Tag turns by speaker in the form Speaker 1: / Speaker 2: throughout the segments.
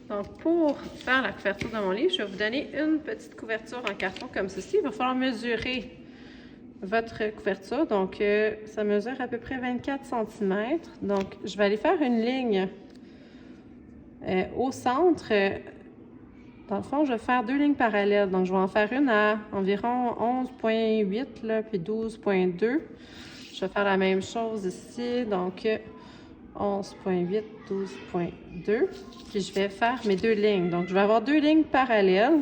Speaker 1: Donc, pour faire la couverture de mon livre, je vais vous donner une petite couverture en carton comme ceci. Il va falloir mesurer votre couverture. Donc, ça mesure à peu près 24 cm. Donc, je vais aller faire une ligne au centre. Dans le fond, je vais faire 2 lignes parallèles. Donc, je vais en faire une à environ 11,8, là, puis 12,2. Je vais faire la même chose ici. Donc, 11,8, 12,2. Puis, je vais faire mes 2 lignes. Donc, je vais avoir 2 lignes parallèles.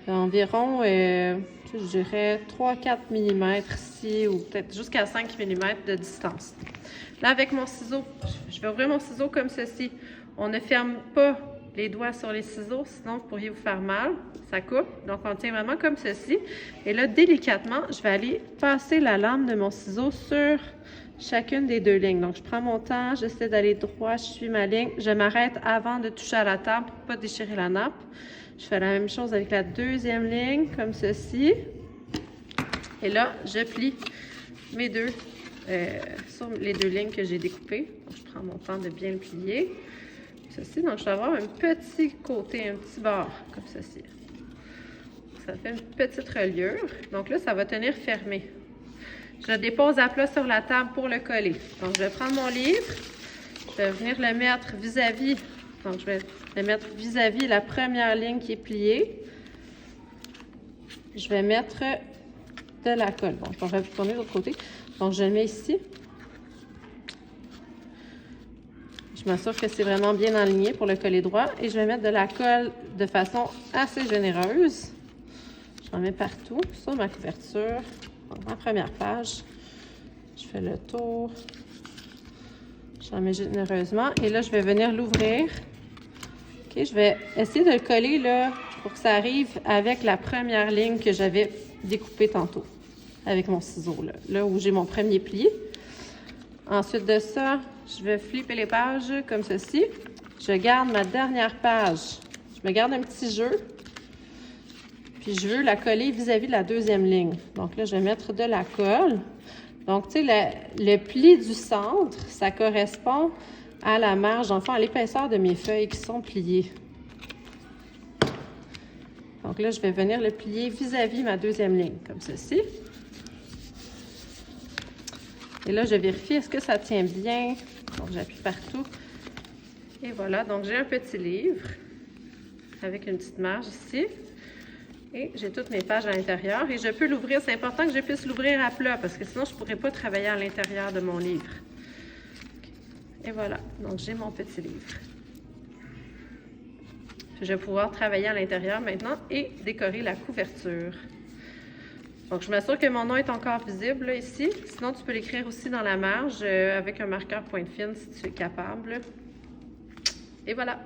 Speaker 1: Environ, je dirais 3-4 mm ici, ou peut-être jusqu'à 5 mm de distance. Là, avec mon ciseau, je vais ouvrir mon ciseau comme ceci. On ne ferme pas les doigts sur les ciseaux, sinon vous pourriez vous faire mal. Ça coupe. Donc, on tient vraiment comme ceci. Et là, délicatement, je vais aller passer la lame de mon ciseau sur chacune des 2 lignes. Donc, je prends mon temps, j'essaie d'aller droit, je suis ma ligne. Je m'arrête avant de toucher à la table pour ne pas déchirer la nappe. Je fais la même chose avec la 2e ligne, comme ceci. Et là, je plie mes deux sur les 2 lignes que j'ai découpées. Donc, je prends mon temps de bien le plier. Ceci, donc je vais avoir un petit côté, un petit bord, comme ceci. Ça fait une petite reliure. Donc là, ça va tenir fermé. Je le dépose à plat sur la table pour le coller. Donc, je vais prendre mon livre. Je vais venir le mettre vis-à-vis. Donc, je vais le mettre vis-à-vis la première ligne qui est pliée. Je vais mettre de la colle. Bon, on va tourner de l'autre côté. Donc, je le mets ici. Je m'assure que c'est vraiment bien aligné pour le coller droit. Et je vais mettre de la colle de façon assez généreuse. J'en mets partout sur ma couverture. Donc, ma première page. Je fais le tour. J'en mets généreusement. Et là, je vais venir l'ouvrir. OK, je vais essayer de le coller là pour que ça arrive avec la première ligne que j'avais découpée tantôt. Avec mon ciseau, là où j'ai mon premier pli. Ensuite de ça, je vais flipper les pages comme ceci. Je garde ma dernière page. Je me garde un petit jeu. Puis je veux la coller vis-à-vis de la 2e ligne. Donc là, je vais mettre de la colle. Donc, tu sais, le pli du centre, ça correspond à la marge, enfin à l'épaisseur de mes feuilles qui sont pliées. Donc là, je vais venir le plier vis-à-vis ma 2e ligne, comme ceci. Et là, je vérifie, est-ce que ça tient bien? Donc, j'appuie partout. Et voilà, donc j'ai un petit livre avec une petite marge ici. Et j'ai toutes mes pages à l'intérieur. Et je peux l'ouvrir, c'est important que je puisse l'ouvrir à plat parce que sinon, je ne pourrais pas travailler à l'intérieur de mon livre. Et voilà, donc j'ai mon petit livre. Je vais pouvoir travailler à l'intérieur maintenant et décorer la couverture. Donc, je m'assure que mon nom est encore visible là, ici. Sinon, tu peux l'écrire aussi dans la marge avec un marqueur pointe fine si tu es capable. Et voilà.